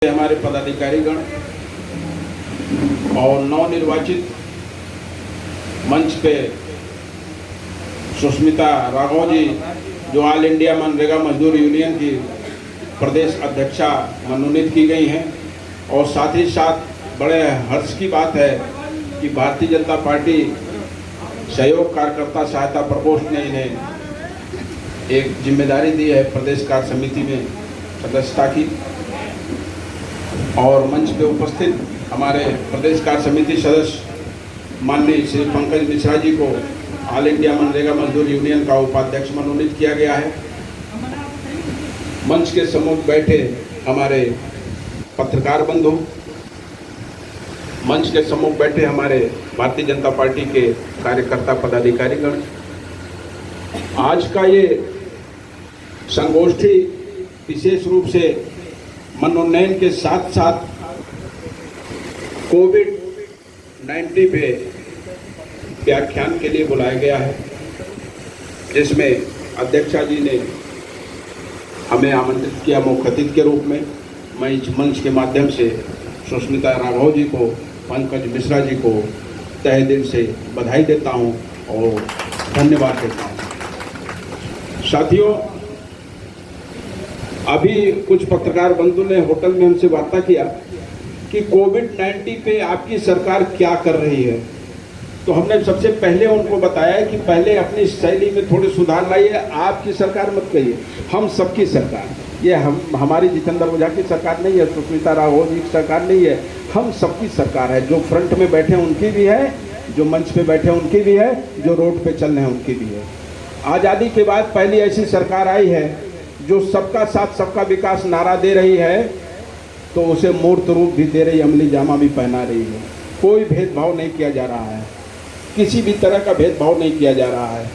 हमारे पदाधिकारीगण और नवनिर्वाचित मंच पे सुष्मिता राघव जी जो ऑल इंडिया मनरेगा मजदूर यूनियन की प्रदेश अध्यक्षा मनोनीत की गई हैं। और साथ ही साथ बड़े हर्ष की बात है कि भारतीय जनता पार्टी सहयोग कार्यकर्ता सहायता प्रकोष्ठ ने इन्हें एक जिम्मेदारी दी है प्रदेश कार्य समिति में सदस्यता की। और मंच पे उपस्थित हमारे प्रदेश कार्य समिति सदस्य माननीय श्री पंकज मिश्रा जी को ऑल इंडिया मनरेगा मजदूर यूनियन का उपाध्यक्ष मनोनीत किया गया है। मंच के सम्मुख बैठे हमारे पत्रकार बंधु, मंच के सम्मुख बैठे हमारे भारतीय जनता पार्टी के कार्यकर्ता पदाधिकारीगण, आज का ये संगोष्ठी विशेष रूप से मनोनयन के साथ साथ कोविड-19 पे व्याख्यान के लिए बुलाया गया है, जिसमें अध्यक्षा जी ने हमें आमंत्रित किया मुख्य अतिथि के रूप में। मैं इस मंच के माध्यम से सुष्मिता राघव जी को, पंकज मिश्रा जी को तहे दिल से बधाई देता हूं और धन्यवाद देता हूं। साथियों, अभी कुछ पत्रकार बंधु ने होटल में हमसे वार्ता किया कि कोविड-19 पे आपकी सरकार क्या कर रही है। तो हमने सबसे पहले उनको बताया कि पहले अपनी शैली में थोड़े सुधार लाइए, आपकी सरकार मत कहिए, हम सबकी सरकार। ये हमारी जितेंद्र ओझा की सरकार नहीं है, सुष्मिता राघव जी की सरकार नहीं है, हम सबकी सरकार है। जो फ्रंट में बैठे हैं उनकी भी है, जो मंच पे बैठे हैं उनकी भी है, जो रोड पे चल रहे हैं उनकी भी है। आज़ादी के बाद पहली ऐसी सरकार आई है जो सबका साथ सबका विकास नारा दे रही है, तो उसे मूर्त रूप भी दे रही, अमली जामा भी पहना रही है। कोई भेदभाव नहीं किया जा रहा है, किसी भी तरह का भेदभाव नहीं किया जा रहा है।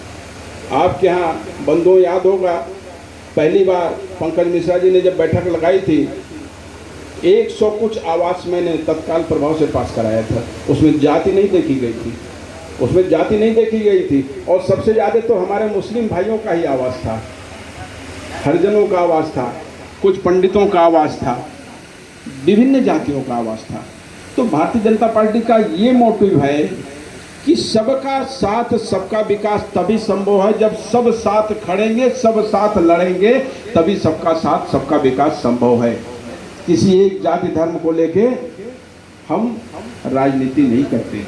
आपके यहाँ बंधुओं याद होगा, पहली बार पंकज मिश्रा जी ने जब बैठक लगाई थी, 100 कुछ आवास मैंने तत्काल प्रभाव से पास कराया था। उसमें जाति नहीं देखी गई थी, उसमें जाति नहीं देखी गई थी। और सबसे ज़्यादा तो हमारे मुस्लिम भाइयों का ही आवाज़ था, हरिजनों का आवाज़ था, कुछ पंडितों का आवाज़ था, विभिन्न जातियों का आवाज़ था। तो भारतीय जनता पार्टी का ये मोटिव है कि सबका साथ सबका विकास तभी संभव है जब सब साथ खड़ेंगे, सब साथ लड़ेंगे, तभी सबका साथ सबका विकास संभव है। किसी एक जाति धर्म को लेके हम राजनीति नहीं करते।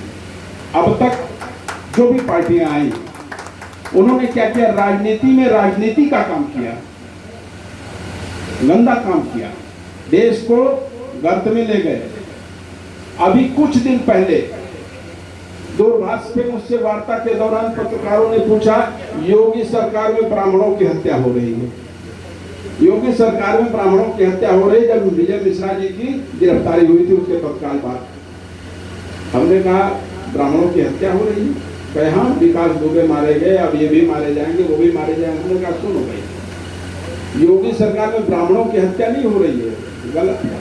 अब तक जो भी पार्टियां आई उन्होंने क्या किया, राजनीति में राजनीति का काम किया, गंदा काम किया, देश को गर्त में ले गए। अभी कुछ दिन पहले दूरभाष पे मुझसे वार्ता के दौरान पत्रकारों ने पूछा, योगी सरकार में ब्राह्मणों की हत्या हो रही है, योगी सरकार में ब्राह्मणों की हत्या हो रही है। जब विजय मिश्रा जी की गिरफ्तारी हुई थी उसके तत्काल बाद हमने कहा ब्राह्मणों की हत्या हो रही है, कहे हाँ, विकास दुबे मारे गए, अब ये भी मारे जाएंगे, वो भी मारे जाएंगे। हमने कहा सुनो भाई, योगी सरकार में ब्राह्मणों की हत्या नहीं हो रही है, गलत है,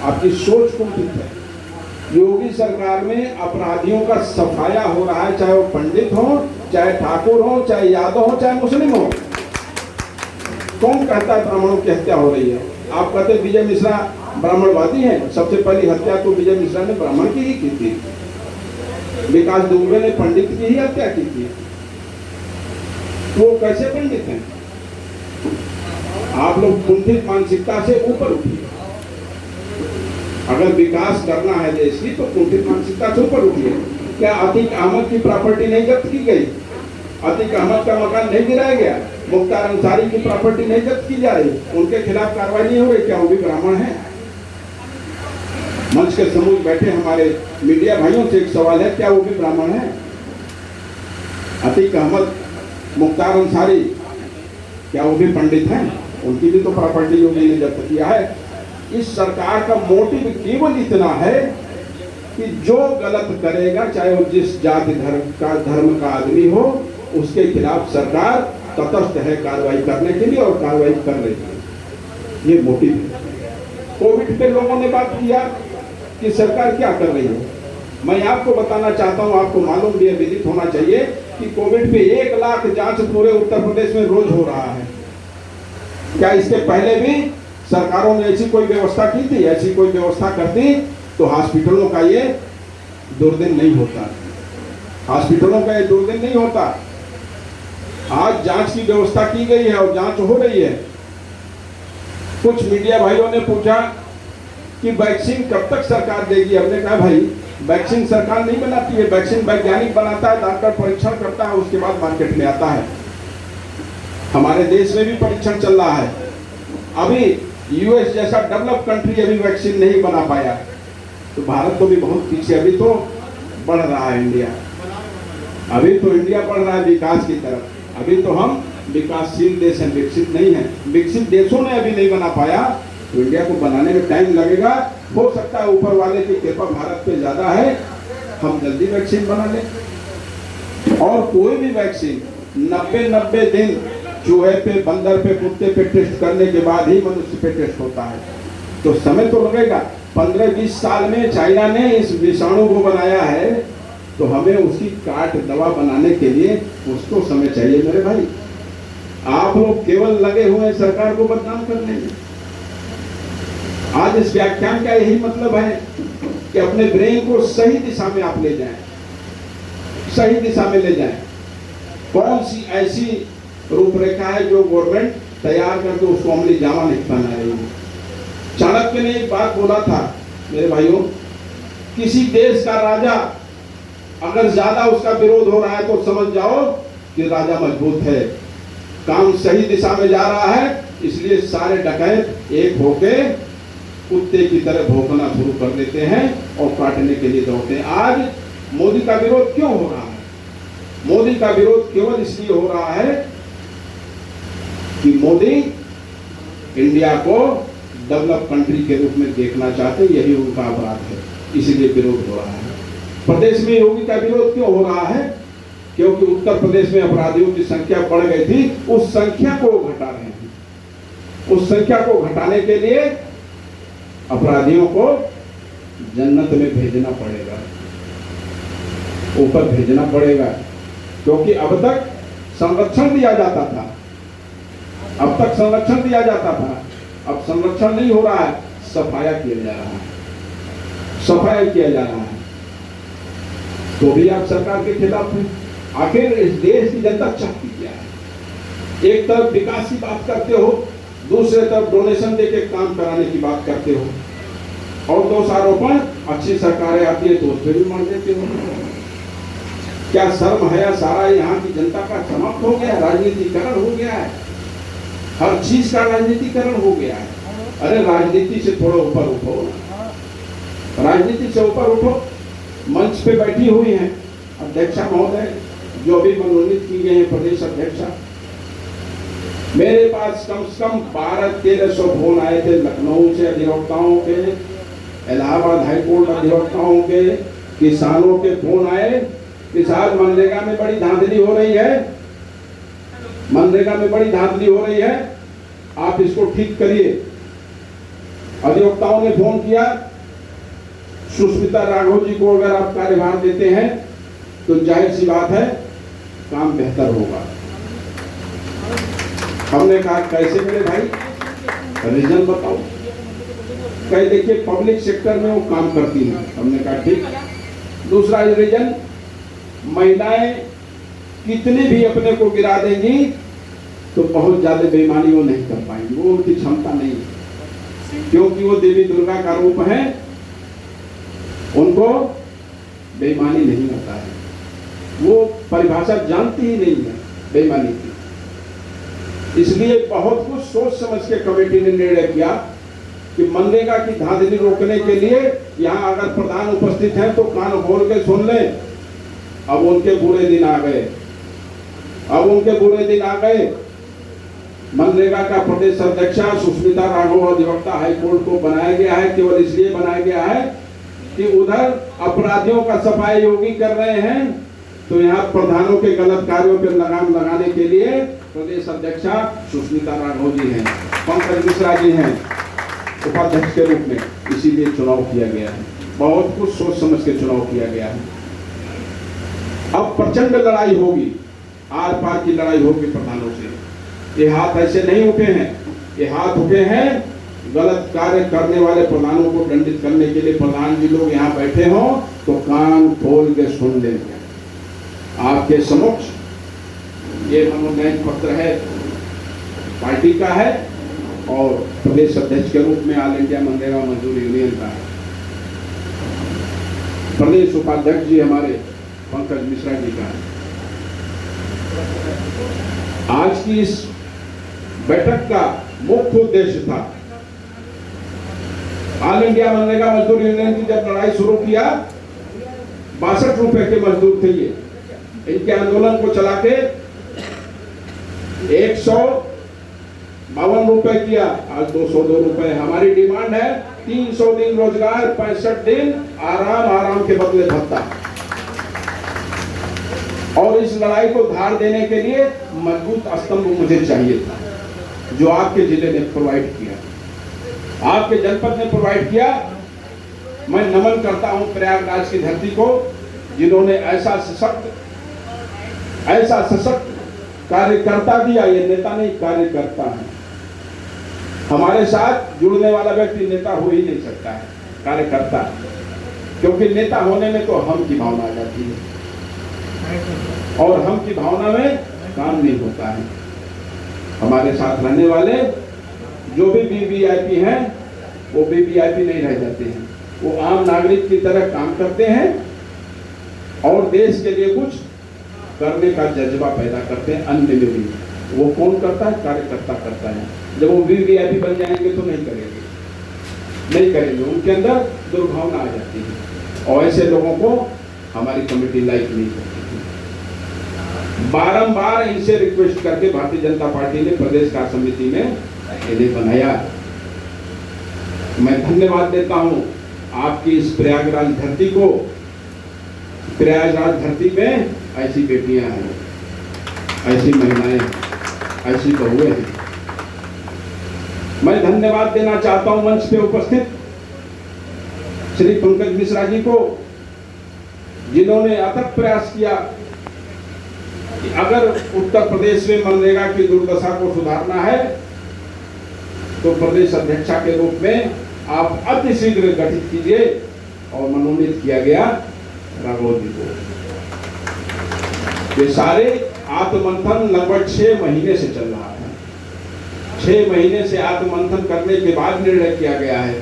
आपकी सोच कुंठित है। योगी सरकार में अपराधियों का सफाया हो रहा है, चाहे वो पंडित हो, चाहे ठाकुर हो, चाहे यादव हो, चाहे मुस्लिम हो। कौन कहता है ब्राह्मणों की हत्या हो रही है? आप कहते विजय मिश्रा ब्राह्मणवादी हैं, सबसे पहली हत्या तो विजय मिश्रा ने ब्राह्मण की ही की थी, विकास दुबे ने पंडित की ही हत्या की थी। वो कैसे पंडित हैं? आप लोग कुंठित मानसिकता से ऊपर उठिए। अगर विकास करना है देश की तो कुंठित मानसिकता से ऊपर उठिए। क्या अतीक अहमद की प्रॉपर्टी नहीं जब्त की गई? अतीक अहमद का मकान नहीं गिराया गया? मुख्तार अंसारी की प्रॉपर्टी नहीं जब्त की जा रही? उनके खिलाफ कार्रवाई नहीं हो रही? क्या वो भी ब्राह्मण है? मंच के समूह बैठे हमारे मीडिया भाइयों से एक सवाल है, क्या वो भी ब्राह्मण है? अतीक अहमद, मुख्तार अंसारी, क्या वो भी पंडित हैं? उनकी भी तो प्रॉपर्टी योगी ने जब्त किया है। इस सरकार का मोटिव केवल इतना है कि जो गलत करेगा, चाहे वो जिस जाति धर्म का आदमी हो, उसके खिलाफ सरकार तटस्थ है कार्रवाई करने के लिए और कार्रवाई कर रही है। ये मोटिव है। कोविड पे लोगों ने बात किया कि सरकार क्या कर रही है। मैं आपको बताना चाहता हूं, आपको मालूम भी है, विदित होना चाहिए कि कोविड पे 1 लाख जांच पूरे उत्तर प्रदेश में रोज हो रहा है। क्या इसके पहले भी सरकारों ने ऐसी कोई व्यवस्था की थी? ऐसी कोई व्यवस्था करती तो हॉस्पिटलों का ये दुर्दिन नहीं होता, हॉस्पिटलों का ये दुर्दिन नहीं होता। आज जांच की व्यवस्था की गई है और जांच हो रही है। कुछ मीडिया भाइयों ने पूछा कि वैक्सीन कब तक सरकार देगी। हमने कहा भाई वैक्सीन सरकार नहीं बनाती है, वैक्सीन वैज्ञानिक बनाता है, डॉक्टर परीक्षण करता है, उसके बाद मार्केट में आता है। हमारे देश में भी परीक्षण चल रहा है। अभी यूएस जैसा डेवलप कंट्री अभी वैक्सीन नहीं बना पाया, तो भारत तो भी बहुत पीछे। अभी तो बढ़ रहा है इंडिया, अभी तो इंडिया बढ़ रहा है विकास की तरफ। अभी तो हम विकासशील देश हैं, विकसित नहीं है। विकसित देशों ने अभी नहीं बना पाया, तो इंडिया को बनाने में टाइम लगेगा। हो सकता है ऊपर वाले की कृपा भारत पे ज्यादा है, हम जल्दी वैक्सीन बना लें। और कोई भी वैक्सीन 90 दिन चूहे पे, बंदर पे, कुत्ते पे टेस्ट करने के बाद ही मनुष्य पे टेस्ट होता है, तो समय तो लगेगा। 15-20 साल में चाइना ने इस विषाणु को बनाया है, तो हमें उसकी काट दवा बनाने के लिए उसको समय चाहिए। मेरे भाई, आप लोग केवल लगे हुए हैं सरकार को बदनाम करने में। आज इस व्याख्यान का यही मतलब है कि अपने ब्रेन को सही दिशा में आप ले जाएं, सही दिशा में ले जाएं। कौन सी ऐसी रूपरेखा है जो गवर्नमेंट तैयार करके उसको अमली जामा नहीं बना रही है। चाणक्य ने एक बात बोला था मेरे भाइयों, किसी देश का राजा अगर ज्यादा उसका विरोध हो रहा है तो समझ जाओ कि राजा मजबूत है, काम सही दिशा में जा रहा है। इसलिए सारे डकैत एक होके कुत्ते की तरह भौंकना शुरू कर देते हैं और काटने के लिए दौड़ते हैं। आज मोदी का विरोध क्यों हो रहा है? मोदी का विरोध केवल इसलिए हो रहा है कि मोदी इंडिया को डेवलप कंट्री के रूप में देखना चाहते, यही उनका अपराध है, इसीलिए विरोध हो रहा है। प्रदेश में योगी का विरोध क्यों हो रहा है? क्योंकि उत्तर प्रदेश में अपराधियों की संख्या बढ़ गई थी, उस संख्या को घटा रहे हैं। उस संख्या को घटाने के लिए अपराधियों को जन्नत में भेजना पड़ेगा, ऊपर भेजना पड़ेगा। क्योंकि अब तक संरक्षण दिया जाता था, अब तक संरक्षण दिया जाता था, अब संरक्षण नहीं हो रहा है, सफाया किया जा रहा है, सफाया किया जा रहा है। तो भी आप सरकार के खिलाफ हैं। आखिर इस देश की जनता चाहती क्या है? एक तरफ विकास की बात करते हो, दूसरे तरफ डोनेशन देके काम कराने की बात करते हो, और दोषारोपण अच्छी सरकारें आती है तो उस पर भी मार देते हो। क्या शर्म है? सारा यहाँ की जनता का समाप्त हो गया, राजनीतिकरण हो गया है, हर चीज का राजनीतिकरण हो गया है। अरे राजनीति से थोड़ा ऊपर उठो, राजनीति से ऊपर उठो। मंच पे बैठी हुई हैं अध्यक्षा महोदय, जो भी मनोनीत की गए हैं प्रदेश अध्यक्षा। मेरे पास कम से कम 1200-1300 फोन आए थे लखनऊ से अधिवक्ताओं के, इलाहाबाद हाईकोर्ट अधिवक्ताओं के, किसानों के फोन आए कि साहब मनरेगा में बड़ी धांधली हो रही है, मनरेगा में बड़ी धांधली हो रही है, आप इसको ठीक करिए। अधिवक्ताओं ने फोन किया, सुष्मिता राघव जी को अगर आप कार्यभार देते हैं तो जाहिर सी बात है काम बेहतर होगा। हमने कहा कैसे मिले भाई, रीजन बताओ। कहे देखिए पब्लिक सेक्टर में वो काम करती हैं। हमने कहा ठीक। दूसरा रीजन, महिलाएं कितने भी अपने को गिरा देंगी तो बहुत ज्यादा बेईमानी वो नहीं कर पाएंगी, वो उनकी क्षमता नहीं है, क्योंकि वो देवी दुर्गा का रूप है, उनको बेईमानी नहीं आता है, वो परिभाषा जानती ही नहीं है बेईमानी की। इसलिए बहुत कुछ सोच समझ के कमेटी ने निर्णय किया कि मनरेगा की धांधली रोकने के लिए यहाँ अगर प्रधान उपस्थित हैं तो कान खोल के सुन लें। अब उनके बुरे दिन आ गए, अब उनके बुरे दिन आ गए। मनरेगा का प्रदेश अध्यक्षा सुष्मिता राघव अधिवक्ता हाईकोर्ट को बनाया गया है, केवल इसलिए बनाया गया है कि उधर अपराधियों का सफाई योगी कर रहे हैं, तो यहाँ प्रधानों के गलत कार्यों पर लगाम लगाने के लिए प्रदेश अध्यक्षा सुष्मिता राघव जी हैं, पंकज मिश्रा जी हैं उपाध्यक्ष के रूप में, इसीलिए चुनाव किया गया है। बहुत कुछ सोच समझ के चुनाव किया गया है। अब प्रचंड लड़ाई होगी, आर पार की लड़ाई होगी प्रधानों से। ये हाथ ऐसे नहीं उठे हैं, ये हाथ उठे हैं गलत कार्य करने वाले प्रधानों को दंडित करने के लिए प्रधान जी लोग यहाँ बैठे हों तो कान खोल के सुन लें। आपके समक्ष ये मनोनयन पत्र है, पार्टी का है और प्रदेश अध्यक्ष के रूप में ऑल इंडिया मनरेगा मजदूर यूनियन का है। प्रदेश उपाध्यक्ष जी हमारे पंकज मिश्रा जी का है। आज की इस बैठक का मुख्य उद्देश्य था, ऑल इंडिया मनरेगा मजदूर यूनियन की जब लड़ाई शुरू किया, 62 रुपए के मजदूर थे ये, इनके आंदोलन को चला के 152 रुपए किया, आज 202 रुपए। हमारी डिमांड है 300 दिन रोजगार, 65 दिन आराम के बदले भत्ता। और इस लड़ाई को धार देने के लिए मजबूत स्तंभ मुझे चाहिए था, जो आपके जिले ने प्रोवाइड किया, आपके जनपद ने प्रोवाइड किया। मैं नमन करता हूं प्रयागराज की धरती को, जिन्होंने ऐसा सशक्त कार्यकर्ता दिया। ये नेता नहीं, कार्यकर्ता है। हमारे साथ जुड़ने वाला व्यक्ति नेता हो ही नहीं सकता है, कार्यकर्ता, क्योंकि नेता होने में तो हम की भावना आ जाती है और हम की भावना में काम नहीं होता है। हमारे साथ रहने वाले जो भी वीवीआईपी हैं, वो वीवीआईपी नहीं रह जाते हैं, वो आम नागरिक की तरह काम करते हैं और देश के लिए कुछ करने का जज्बा पैदा करते हैं। अन्य में भी वो कौन करता है? कार्यकर्ता करता है। जब वो वीवीआईपी बन जाएंगे तो नहीं करेंगे, उनके अंदर दुर्भावना आ जाती है और ऐसे लोगों को हमारी कमेटी लाइक नहीं करती है। बारंबार इनसे रिक्वेस्ट करके भारतीय जनता पार्टी ने प्रदेश कार्य समिति में इन्हें बनाया। मैं धन्यवाद देता हूं आपकी इस प्रयागराज धरती को। प्रयागराज धरती में ऐसी बेटियां हैं, ऐसी महिलाएं, ऐसी बहुएं हैं। मैं धन्यवाद देना चाहता हूं मंच पे उपस्थित श्री पंकज मिश्रा जी को, जिन्होंने अथक प्रयास किया कि अगर उत्तर प्रदेश में मनरेगा की दुर्दशा को सुधारना है तो प्रदेश अध्यक्षा के रूप में आप अतिशीघ्र गठित कीजिए। और मनोनीत किया गया राघव जी को। ये सारे आत्ममंथन लगभग 6 महीने से चल रहा है। 6 महीने से आत्ममंथन करने के बाद निर्णय किया गया है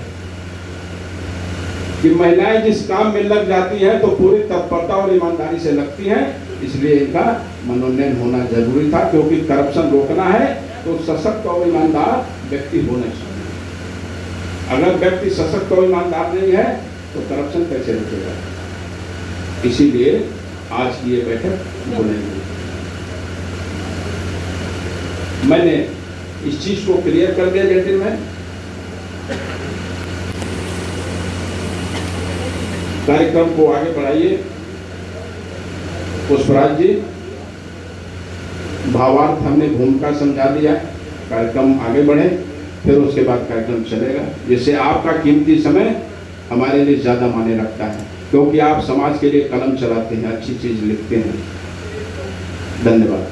कि महिलाएं जिस काम में लग जाती हैं तो पूरी तत्परता और ईमानदारी से लगती हैं, इसलिए इनका मनोनयन होना जरूरी था। क्योंकि करप्शन रोकना है तो सशक्त और ईमानदार व्यक्ति होना चाहिए। अगर व्यक्ति सशक्त और ईमानदार नहीं है तो करप्शन कैसे रुकेगा? इसीलिए आज की ये बैठक बोलेंगे। मैंने इस चीज को क्लियर कर दिया जेंटलमैन। कार्यक्रम को आगे बढ़ाइए। पुष्पराज जी, भावार्थ हमने भूमिका समझा दिया, कार्यक्रम आगे बढ़े, फिर उसके बाद कार्यक्रम चलेगा। जिससे आपका कीमती समय हमारे लिए ज्यादा मायने रखता है, क्योंकि आप समाज के लिए कलम चलाते हैं, अच्छी चीज लिखते हैं। धन्यवाद।